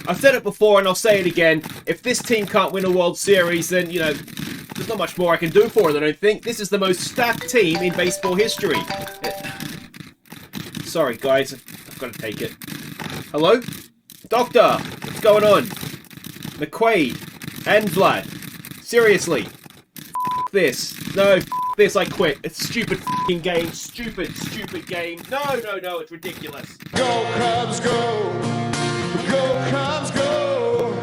I've said it before and I'll say it again. If this team can't win a World Series, then, you know, there's not much more I can do for it, I don't think. This is the most stacked team in baseball history. Sorry, guys. I've got to take it. Hello? Doctor! What's going on? McQuaid and Vlad. Seriously. F this. No, f this. I quit. It's a stupid f***ing game. Stupid game. No, it's ridiculous. Go Cubs, go! Go Cubs, go!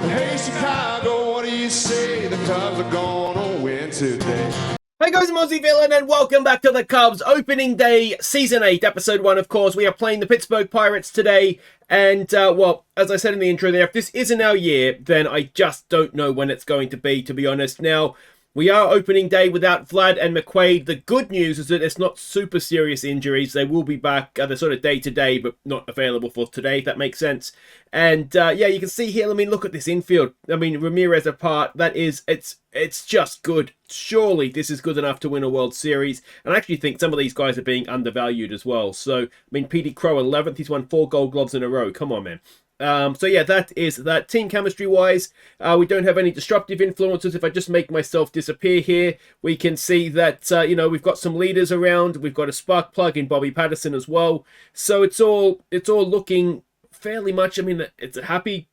Hey Chicago, what do you say? The Cubs are gonna win today. Hey guys, I'm Aussie Villain and welcome back to the Cubs Opening Day Season 8, Episode 1, of course. We are playing the Pittsburgh Pirates today. And, well, as I said in the intro there, if this isn't our year, then I just don't know when it's going to be honest. Now, we are opening day without Vlad and McQuaid. The good news is that it's not super serious injuries. They will be back. They're sort of day-to-day, but not available for today, if that makes sense. And, yeah, you can see here, I mean, look at this infield. I mean, Ramirez apart, it's just good. Surely this is good enough to win a World Series. And I actually think some of these guys are being undervalued as well. So, I mean, Petey Crow, 11th. He's won 4 Gold Gloves in a row. Come on, man. So yeah, that is that. Team chemistry wise, we don't have any disruptive influences. If I just make myself disappear here, we can see that, you know, we've got some leaders around. We've got a spark plug in Bobby Patterson as well. So it's all looking fairly much, I mean, it's a happy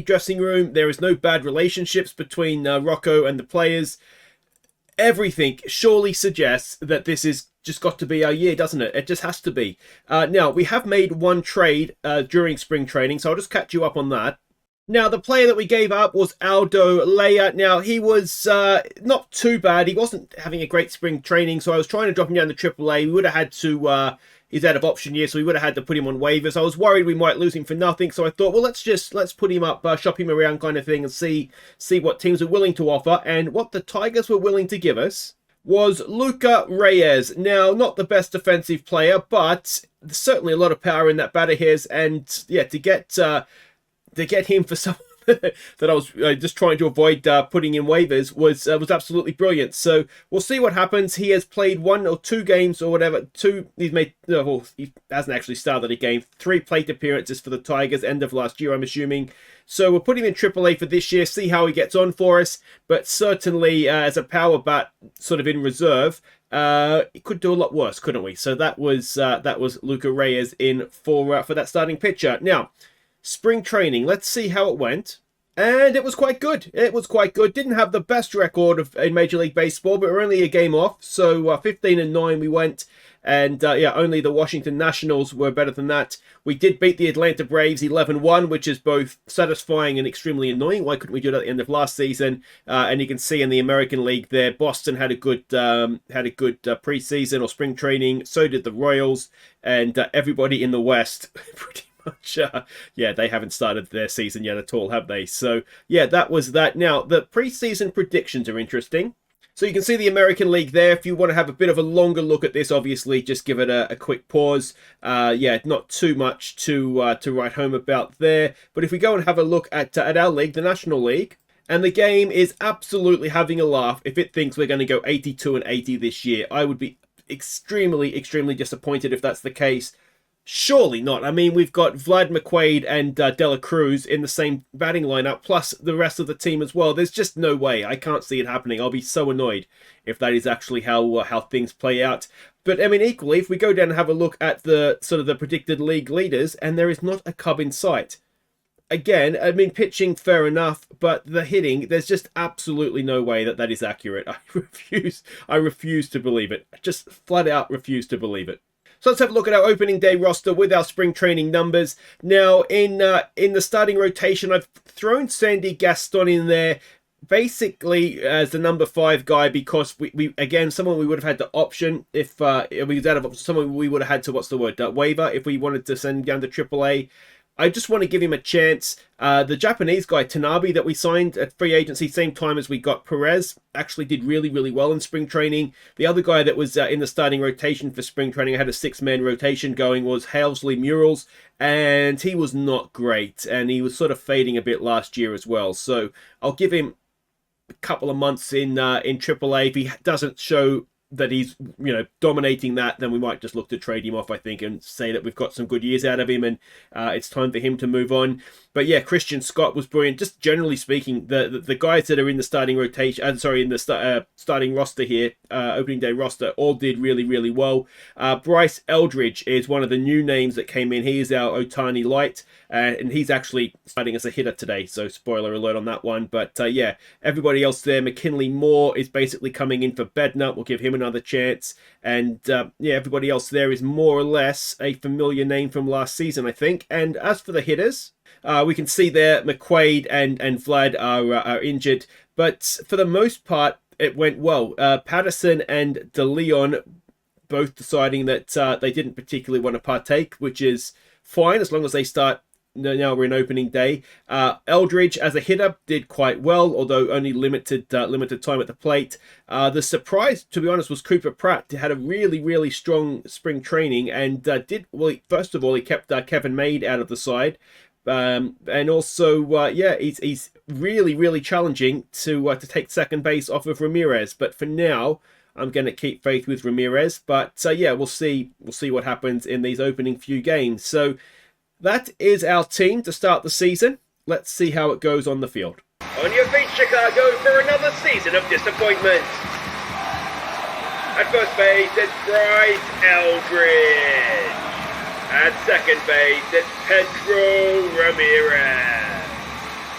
dressing room. There is no bad relationships between Rocco and the players. Everything surely suggests that this is just got to be our year, doesn't it? It just has to be. Now, we have made one trade during spring training, so I'll just catch you up on that. Now, the player that we gave up was Aldo Leia. Now, he was not too bad. He wasn't having a great spring training, so I was trying to drop him down to AAA. We would have had to... he's out of option year, so we would have had to put him on waivers. I was worried we might lose him for nothing, so I thought, well, let's put him up, shop him around kind of thing, and see what teams are willing to offer. And what the Tigers were willing to give us was Eury Perez. Now, not the best defensive player, but certainly a lot of power in that bat of his. And yeah, to get him for someone that I was just trying to avoid putting in waivers was absolutely brilliant. So we'll see what happens. He has played 1 or 2 games or whatever. He's made, well, he hasn't actually started a game. 3 plate appearances for the Tigers, end of last year, I'm assuming. So we'll put him in AAA for this year, see how he gets on for us. But certainly as a power bat sort of in reserve, it could do a lot worse, couldn't we? So that was Eury Perez in for that starting pitcher. Now, spring training, let's see how it went. And it was quite good. Didn't have the best record in Major League Baseball, but we're only a game off. So 15-9 we went. And yeah, only the Washington Nationals were better than that. We did beat the Atlanta Braves 11-1, which is both satisfying and extremely annoying. Why couldn't we do that at the end of last season? And you can see in the American League there, Boston had a good preseason or spring training. So did the Royals, and everybody in the West pretty much, yeah, they haven't started their season yet at all, have they? So yeah, that was that. Now, the preseason predictions are interesting. So you can see the American League there. If you want to have a bit of a longer look at this, obviously, just give it a quick pause. Yeah, not too much to write home about there. But if we go and have a look at our league, the National League, and the game is absolutely having a laugh if it thinks we're going to go 82-80 this year. I would be extremely disappointed if that's the case. Surely not. I mean, we've got Vlad, McQuaid and De La Cruz in the same batting lineup, plus the rest of the team as well. There's just no way. I can't see it happening. I'll be so annoyed if that is actually how things play out. But, I mean, equally, if we go down and have a look at the sort of the predicted league leaders, and there is not a Cub in sight. Again, I mean, pitching, fair enough, but the hitting, there's just absolutely no way that is accurate. I refuse to believe it. Just flat out refuse to believe it. So let's have a look at our opening day roster with our spring training numbers. Now, in the starting rotation, I've thrown Sandy Gaston in there basically as the number 5 guy because we again, someone we would have had to option if we was out of option, someone we would have had to, waiver if we wanted to send him down to AAA. I just want to give him a chance. The Japanese guy, Tanabe, that we signed at free agency, same time as we got Perez, actually did really well in spring training. The other guy that was in the starting rotation for spring training, had a 6-man rotation going, was Halesley Murals, and he was not great, and he was sort of fading a bit last year as well. So I'll give him a couple of months in AAA. If he doesn't show that he's, dominating that, then we might just look to trade him off, I think, and say that we've got some good years out of him, and it's time for him to move on. But yeah, Christian Scott was brilliant. Just generally speaking, the guys that are in the starting rotation, in the starting roster here, opening day roster, all did really, really well. Bryce Eldridge is one of the new names that came in. He is our Ohtani light, and he's actually starting as a hitter today, so spoiler alert on that one. But yeah, everybody else there. McKinley Moore is basically coming in for Bednar. We'll give him another chance. And yeah, everybody else there is more or less a familiar name from last season, I think. And as for the hitters, we can see there McQuaid and Vlad are injured. But for the most part, it went well. Patterson and DeLeon both deciding that they didn't particularly want to partake, which is fine as long as they start. Now we're in opening day. Eldridge as a hitter did quite well, although only limited time at the plate. The surprise, to be honest, was Cooper Pratt. He had a really, really strong spring training and first of all, he kept Kevin Maid out of the side. And also, yeah, he's really, really challenging to take second base off of Ramirez. But for now, I'm going to keep faith with Ramirez. But yeah, we'll see what happens in these opening few games. So that is our team to start the season. Let's see how it goes on the field. On your feet, Chicago, for another season of disappointment. At first base, it's Bryce Eldridge. At second base, it's Pedro Ramirez.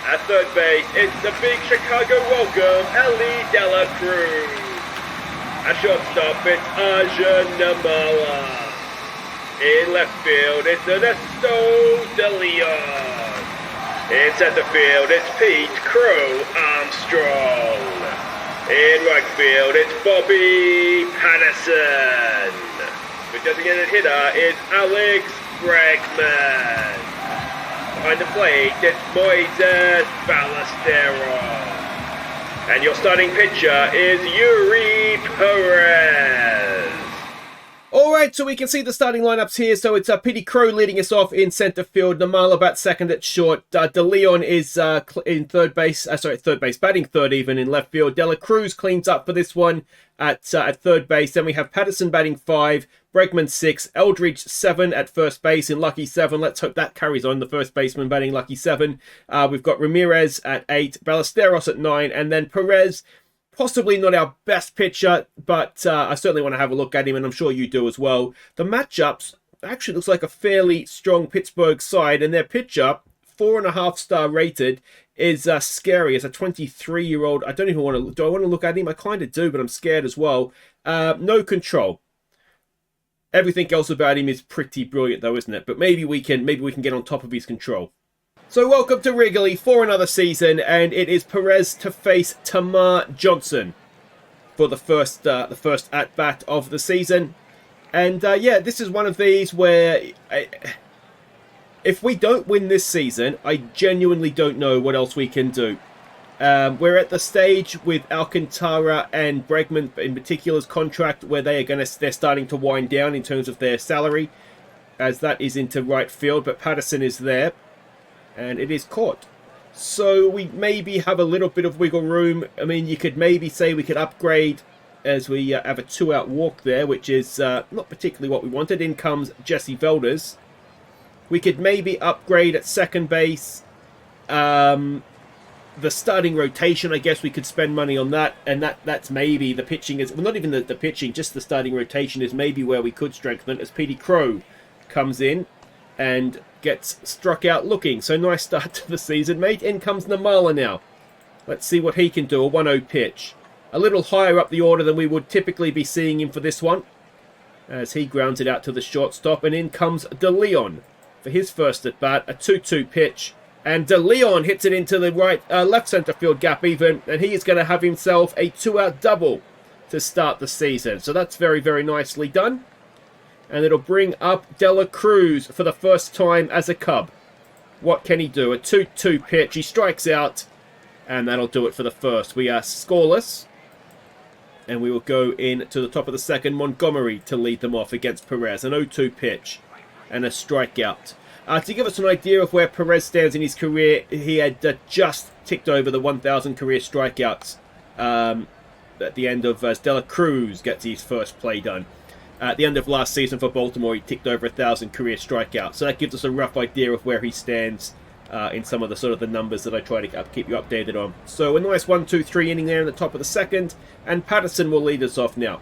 At third base, it's the big Chicago welcome, Ellie De La Cruz. At shortstop, it's Aja Namala. In left field, it's Ernesto De Leon. In center field, it's Pete Crow Armstrong. In right field, it's Bobby Patterson. The designated hitter is Alex Bregman. Behind the plate, it's Moises Ballesteros. And your starting pitcher is Eury Perez. Alright, so we can see the starting lineups here. So it's Petey Crow leading us off in center field. Namala bat second at short. De Leon is in third base, batting third even in left field. De La Cruz cleans up for this one at third base. Then we have Patterson batting 5, Bregman 6, Eldridge 7 at first base in lucky 7. Let's hope that carries on, the first baseman batting lucky 7. We've got Ramirez at 8, Ballesteros at 9, and then Perez, possibly not our best pitcher, but I certainly want to have a look at him, and I'm sure you do as well. The matchups actually looks like a fairly strong Pittsburgh side, and their pitcher, 4.5-star rated, is scary as a 23-year-old. I don't even want to. Do I want to look at him? I kind of do, but I'm scared as well. No control. Everything else about him is pretty brilliant, though, isn't it? But maybe we can get on top of his control. So welcome to Wrigley for another season, and it is Perez to face Tamar Johnson for the first at-bat of the season. And yeah, this is one of these where if we don't win this season, I genuinely don't know what else we can do. We're at the stage with Alcantara and Bregman in particular's contract where they're starting to wind down in terms of their salary, as that is into right field, but Patterson is there. And it is caught. So we maybe have a little bit of wiggle room. I mean, you could maybe say we could upgrade as we have a 2-out walk there, which is not particularly what we wanted. In comes Jesse Velders. We could maybe upgrade at second base. The starting rotation, I guess we could spend money on that. And that's maybe the pitching is... Well, not even the pitching, just the starting rotation is maybe where we could strengthen as Petey Crow comes in and gets struck out looking. So nice start to the season, mate. In comes Namala now. Let's see what he can do. A 1-0 pitch. A little higher up the order than we would typically be seeing him for this one, as he grounds it out to the shortstop. And in comes De Leon for his first at bat. A 2-2 pitch. And De Leon hits it into the left center field gap even. And he is going to have himself a 2-out double to start the season. So that's very, very nicely done. And it'll bring up De La Cruz for the first time as a Cub. What can he do? A 2-2 pitch. He strikes out. And that'll do it for the first. We are scoreless. And we will go in to the top of the second. Montgomery to lead them off against Perez. An 0-2 pitch. And a strikeout. To give us an idea of where Perez stands in his career, he had just ticked over the 1,000 career strikeouts at the end of as De La Cruz gets his first play done. At the end of last season for Baltimore, he ticked over 1,000 career strikeouts. So that gives us a rough idea of where he stands in some of the sort of the numbers that I try to keep you updated on. So a nice 1-2-3 inning there in the top of the second, and Patterson will lead us off now.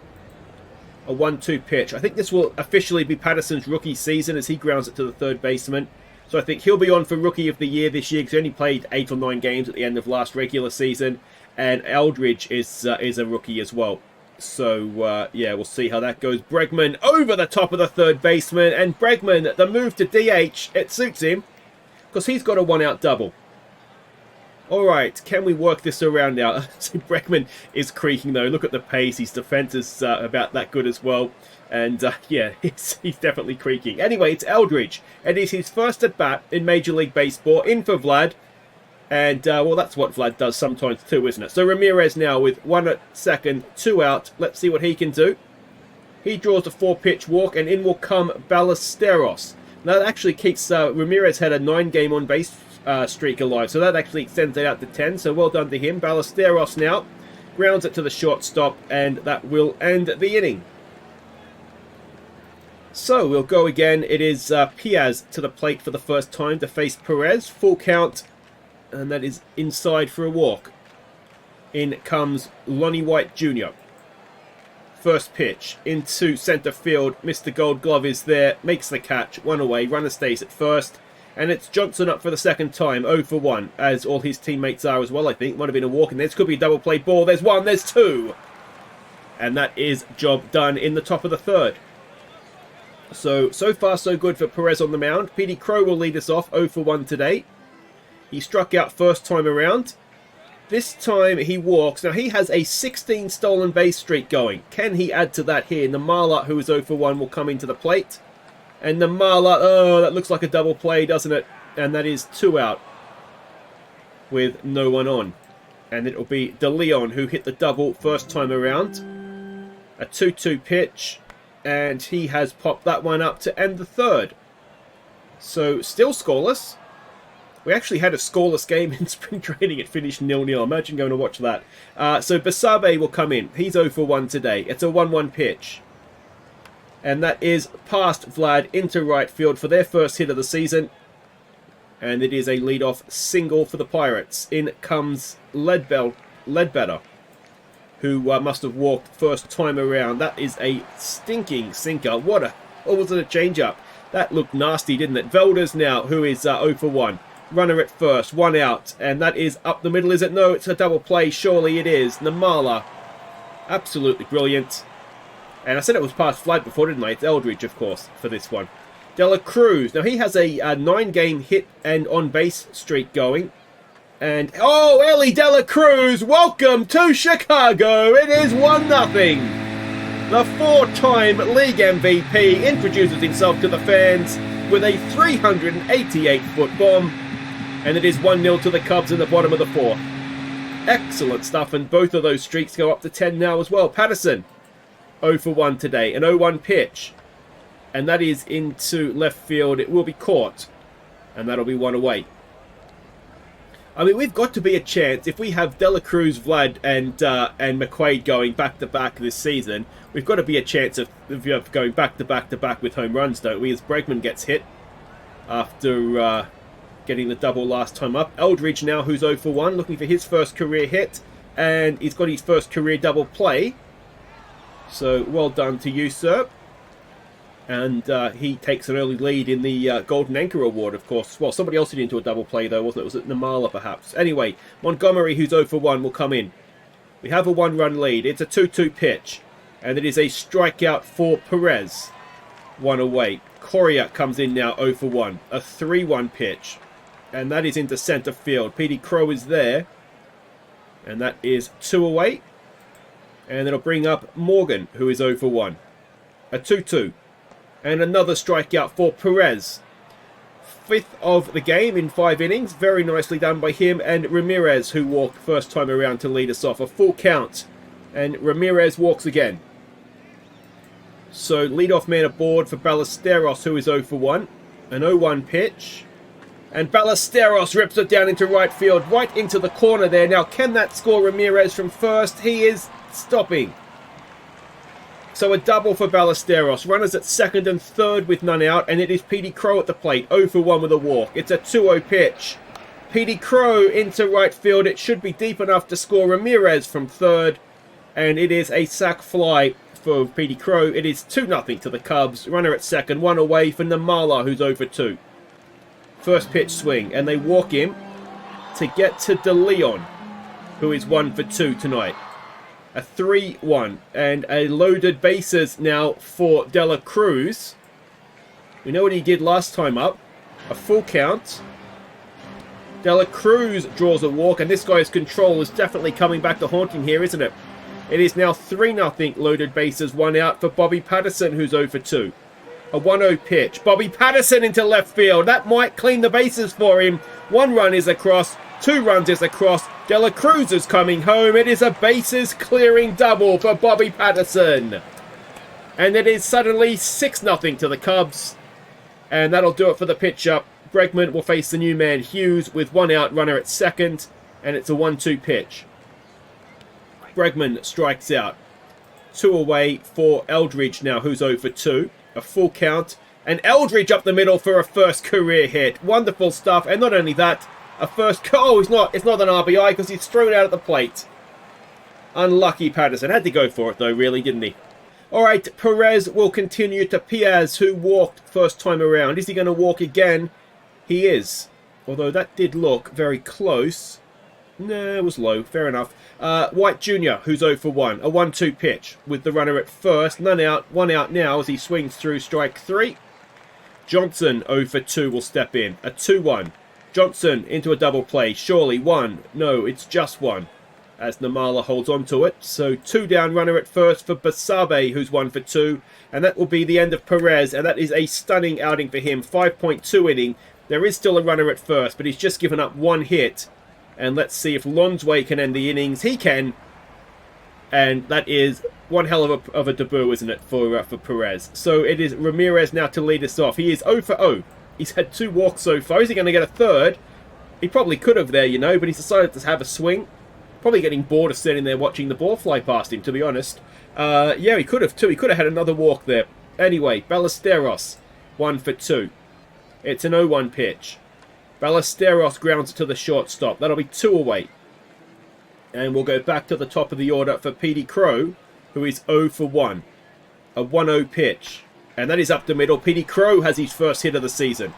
A 1-2 pitch. I think this will officially be Patterson's rookie season as he grounds it to the third baseman. So I think he'll be on for Rookie of the Year this year because he only played 8 or 9 games at the end of last regular season. And Eldridge is a rookie as well. So, yeah, we'll see how that goes. Bregman over the top of the third baseman. And Bregman, the move to DH, it suits him because he's got a 1-out double. All right, can we work this around now? So Bregman is creaking, though. Look at the pace. His defense is about that good as well. And, yeah, he's definitely creaking. Anyway, it's Eldridge. It is his first at-bat in Major League Baseball. In for Vlad. And, well, that's what Vlad does sometimes too, isn't it? So Ramirez now with 1 at second, 2 out. Let's see what he can do. He draws a 4-pitch walk, and in will come Ballesteros. Now, that actually keeps... Ramirez had a 9-game on-base streak alive, so that actually extends it out to 10. So well done to him. Ballesteros now grounds it to the shortstop, and that will end the inning. So we'll go again. It is Piaz to the plate for the first time to face Perez. Full count, and that is inside for a walk. In comes Lonnie White Jr. First pitch into center field. Mr. Gold Glove is there, makes the catch, 1 away. Runner stays at first, and it's Johnson up for the second time, 0 for 1, as all his teammates are as well. I think might have been a walk, and this could be a double play ball. There's 1, there's 2, and that is job done in the top of the third. So far so good for Perez on the mound. Petey Crow will lead us off, 0 for 1 today. He struck out first time around. This time he walks. Now he has a 16 stolen base streak going. Can he add to that here? Namala, who is 0 for 1, will come into the plate. And Namala, oh, that looks like a double play, doesn't it? And that is 2 out with no one on. And it'll be De Leon who hit the double first time around. A 2-2 pitch. And he has popped that one up to end the third. So still scoreless. We actually had a scoreless game in spring training. It finished 0-0. Imagine going to watch that. So Basabe will come in. He's 0 for 1 today. It's a 1-1 pitch. And that is past Vlad into right field for their first hit of the season. And it is a leadoff single for the Pirates. In comes Ledbetter, who must have walked first time around. That is a stinking sinker. What was it, a change-up? That looked nasty, didn't it? Velders now, who is 0 for 1. Runner at first, 1 out, and that is up the middle, is it? No, it's a double play. Surely it is. Namala, absolutely brilliant. And I said it was past Vlad before, didn't I? It's Eldridge, of course, for this one. De La Cruz. Now, he has a 9-game hit and on-base streak going. And, oh, Ellie De La Cruz, welcome to Chicago. It is 1-0. The 4-time league MVP introduces himself to the fans with a 388-foot bomb. And it is 1-0 to the Cubs in the bottom of the 4th. Excellent stuff, and both of those streaks go up to 10 now as well. Patterson, 0 for 1 today. An 0-1 pitch. And that is into left field. It will be caught. And that'll be 1 away. I mean, we've got to be a chance. If we have De La Cruz, Vlad, and McQuaid going back-to-back this season, we've got to be a chance of going back-to-back with home runs, don't we? As Bregman gets hit after getting the double last time up. Eldridge now, who's 0 for 1, looking for his first career hit. And he's got his first career double play. So, well done to you, sir. And he takes an early lead in the Golden Anchor Award, of course. Well, somebody else hit into a double play, though, wasn't it? Was it Namala, perhaps? Anyway, Montgomery, who's 0 for 1, will come in. We have a 1-run lead. It's a 2-2 pitch. And it is a strikeout for Perez. 1 away. Correa comes in now, 0 for 1. A 3-1 pitch. And that is into center field. Petey Crow is there. And that is 2 away. And it'll bring up Morgan, who is 0 for 1. A 2-2. And another strikeout for Perez. 5th of the game in 5 innings. Very nicely done by him. And Ramirez, who walked first time around to lead us off. A full count. And Ramirez walks again. So leadoff man aboard for Ballesteros, who is 0 for 1. An 0-1 pitch. And Ballesteros rips it down into right field, right into the corner there. Now, can that score Ramirez from first? He is stopping. So a double for Ballesteros. Runners at second and third with none out. And it is Petey Crow at the plate. 0 for 1 with a walk. It's a 2-0 pitch. Petey Crow into right field. It should be deep enough to score Ramirez from third. And it is a sac fly for Petey Crow. It is 2-0 to the Cubs. Runner at second. One away for Namala, who's 0 for 2. First pitch swing. And they walk him to get to De Leon, who is 1 for 2 tonight. A 3-1 and a loaded bases now for De La Cruz. We know what he did last time up. A full count. De La Cruz draws a walk, and this guy's control is definitely coming back to haunt him here, isn't it? It is now 3-0 loaded bases, 1 out for Bobby Patterson, who's 0 for 2. A 1-0 pitch. Bobby Patterson into left field. That might clean the bases for him. 1 run is across. 2 runs is across. De La Cruz is coming home. It is a bases clearing double for Bobby Patterson. And it is suddenly 6-0 to the Cubs. And that'll do it for the pitch-up. Bregman will face the new man Hughes with 1 out, runner at second. And it's a 1-2 pitch. Bregman strikes out. 2 away for Eldridge now, who's 0 for 2. A full count. And Eldridge up the middle for a first career hit. Wonderful stuff. And not only that, a first... Oh, it's not an RBI because he's thrown out at the plate. Unlucky Patterson. Had to go for it though, really, didn't he? Alright, Perez will continue to Piaz, who walked first time around. Is he going to walk again? He is. Although that did look very close. No, it was low. Fair enough. White Jr., who's 0 for 1. A 1-2 pitch with the runner at first. None out. 1 out now as he swings through strike 3. Johnson, 0 for 2, will step in. A 2-1. Johnson into a double play. Surely 1. No, it's just 1. As Namala holds on to it. So 2 down, runner at first for Basabe, who's 1 for 2. And that will be the end of Perez. And that is a stunning outing for him. 5.2 inning. There is still a runner at first, but he's just given up 1 hit. And let's see if Lonsway can end the innings. He can. And that is one hell of a debut, isn't it, for Perez. So it is Ramirez now to lead us off. He is 0 for 0. He's had 2 walks so far. Is he going to get a third? He probably could have there, you know, but he's decided to have a swing. Probably getting bored of sitting there watching the ball fly past him, to be honest. Yeah, he could have too. He could have had another walk there. Anyway, Ballesteros, 1 for 2. It's an 0-1 pitch. Ballesteros grounds it to the shortstop. That'll be 2 away. And we'll go back to the top of the order for Petey Crow, who is 0 for 1. A 1-0 pitch. And that is up the middle. Petey Crow has his first hit of the season.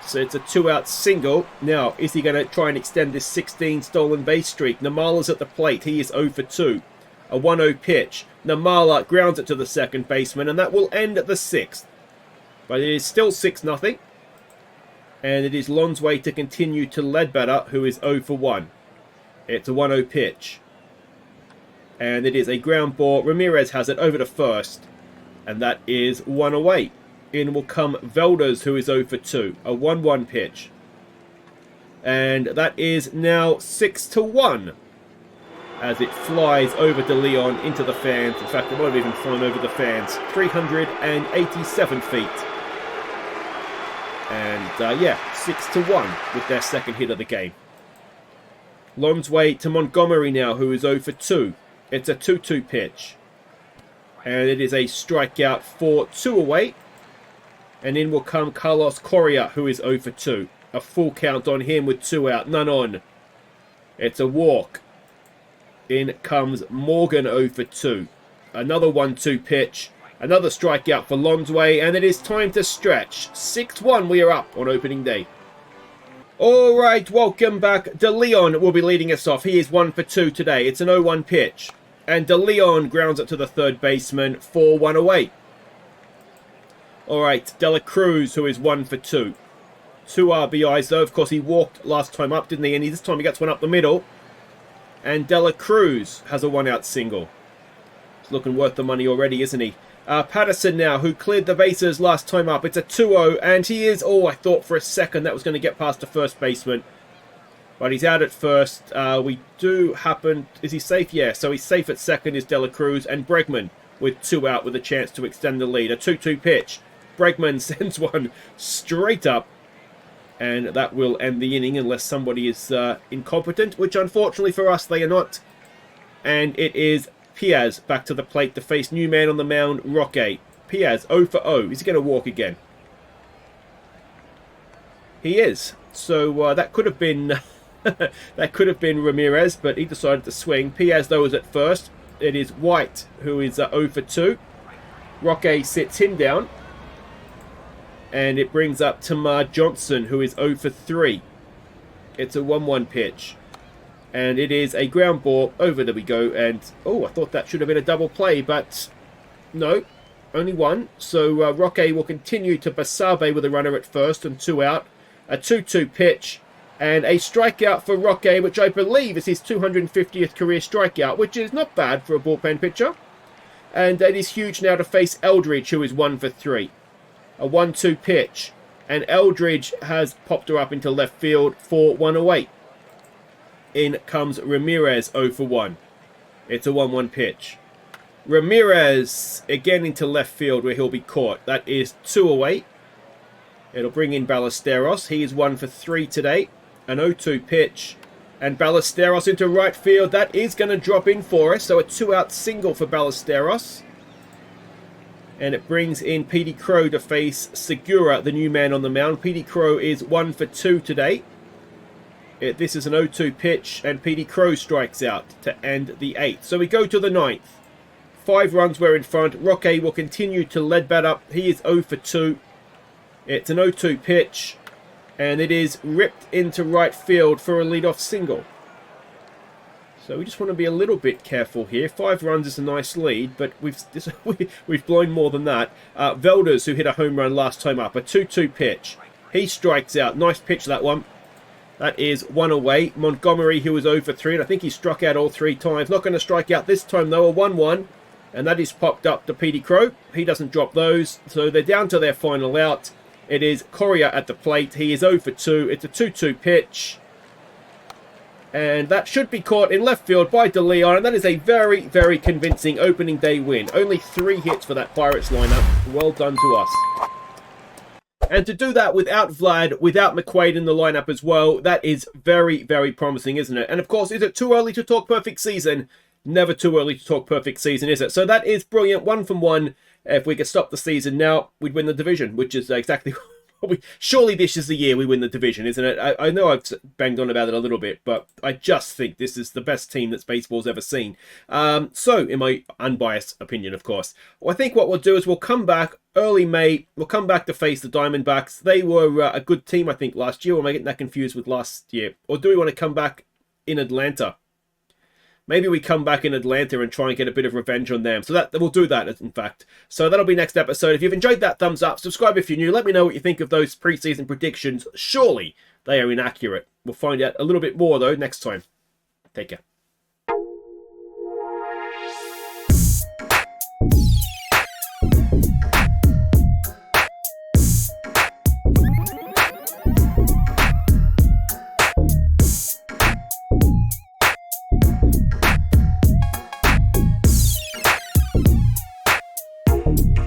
So it's a 2-out single. Now, is he going to try and extend this 16 stolen base streak? Namala's at the plate. He is 0 for 2. A 1-0 pitch. Namala grounds it to the second baseman, and that will end at the 6th. But it is still 6-0. And it is Lonsway to continue to Ledbetter, who is 0 for 1. It's a 1-0 pitch. And it is a ground ball. Ramirez has it over to first. And that is 1 away. In will come Velders, who is 0 for 2. A 1-1 pitch. And that is now 6-1. As it flies over De Leon into the fans. In fact, it might have even flown over the fans. 387 feet. And yeah, 6-1 with their second hit of the game. Lonsway to Montgomery now, who is 0 for 2. It's a 2-2 pitch. And it is a strikeout for 2 away. And in will come Carlos Correa, who is 0 for 2. A full count on him with 2 out, none on. It's a walk. In comes Morgan, 0 for 2. Another 1-2 pitch. Another strikeout for Lonsway, and it is time to stretch. 6-1, we are up on opening day. Alright, welcome back. De Leon will be leading us off. He is 1 for 2 today. It's an 0-1 pitch. And De Leon grounds it to the third baseman for 1 away. Alright, De La Cruz, who is 1 for 2. 2 RBIs, though. Of course, he walked last time up, didn't he? And this time he gets one up the middle. And De La Cruz has a 1-out single. It's looking worth the money already, isn't he? Patterson now, who cleared the bases last time up. It's a 2-0, and he is... Oh, I thought for a second that was going to get past the first baseman. But he's out at first. We do happen... Is he safe? Yeah, so he's safe at second is De La Cruz, and Bregman with 2 out with a chance to extend the lead. A 2-2 pitch. Bregman sends one straight up. And that will end the inning unless somebody is incompetent, which unfortunately for us they are not. And it is Perez back to the plate to face new man on the mound, Roque. Perez 0 for 0. Is he going to walk again? He is. So that could have been that could have been Ramirez, but he decided to swing. Perez though is at first. It is White who is 0 for 2. Roque sits him down. And it brings up Tamar Johnson, who is 0 for 3. It's a 1-1 pitch. And it is a ground ball. Over there we go. And, oh, I thought that should have been a double play, but no. Only one. So Roque will continue to Basabe with a runner at first and 2 out. A 2-2 pitch. And a strikeout for Roque, which I believe is his 250th career strikeout, which is not bad for a bullpen pitcher. And it is huge now to face Eldridge, who is 1 for 3. A 1-2 pitch, and Eldridge has popped her up into left field for 1 away. In comes Ramirez 0 for 1. It's a 1-1 pitch. Ramirez again into left field where he'll be caught. That is 2 away. It'll bring in Ballesteros. He is 1 for 3 today. An 0-2 pitch, and Ballesteros into right field. That is going to drop in for us. So a 2-out single for Ballesteros. And it brings in Petey Crow to face Segura, the new man on the mound. Petey Crow is 1 for 2 today. This is an 0-2 pitch, and Petey Crow strikes out to end the 8th. So we go to the 9th. 5 runs we're in front. Roque will continue to lead bat up. He is 0 for 2. It's an 0-2 pitch, and it is ripped into right field for a leadoff single. So we just want to be a little bit careful here. 5 runs is a nice lead, but we've blown more than that. Velders, who hit a home run last time up, a 2-2 pitch. He strikes out. Nice pitch, that one. That is 1 away. Montgomery, who was 0 for 3, and I think he struck out all 3 times. Not going to strike out this time, though. A 1-1, and that is popped up to Petey Crow. He doesn't drop those, so they're down to their final out. It is Correa at the plate. He is 0 for 2. It's a 2-2 pitch. And that should be caught in left field by De Leon. And that is a very, very convincing opening day win. Only 3 hits for that Pirates lineup. Well done to us. And to do that without Vlad, without McQuaid in the lineup as well, that is very, very promising, isn't it? And of course, is it too early to talk perfect season? Never too early to talk perfect season, is it? So that is brilliant. 1 from 1. If we could stop the season now, we'd win the division, which is exactly what surely this is the year we win the division, isn't it? I know I've banged on about it a little bit, but I just think this is the best team that baseball's ever seen. So, in my unbiased opinion, of course, I think what we'll do is we'll come back early May. We'll come back to face the Diamondbacks. They were a good team, I think, last year. Or am I getting that confused with last year? Or do we want to come back in Atlanta? Maybe we come back in Atlanta and try and get a bit of revenge on them. So that we'll do that, in fact. So that'll be next episode. If you've enjoyed that, thumbs up. Subscribe if you're new. Let me know what you think of those preseason predictions. Surely they are inaccurate. We'll find out a little bit more, though, next time. Take care.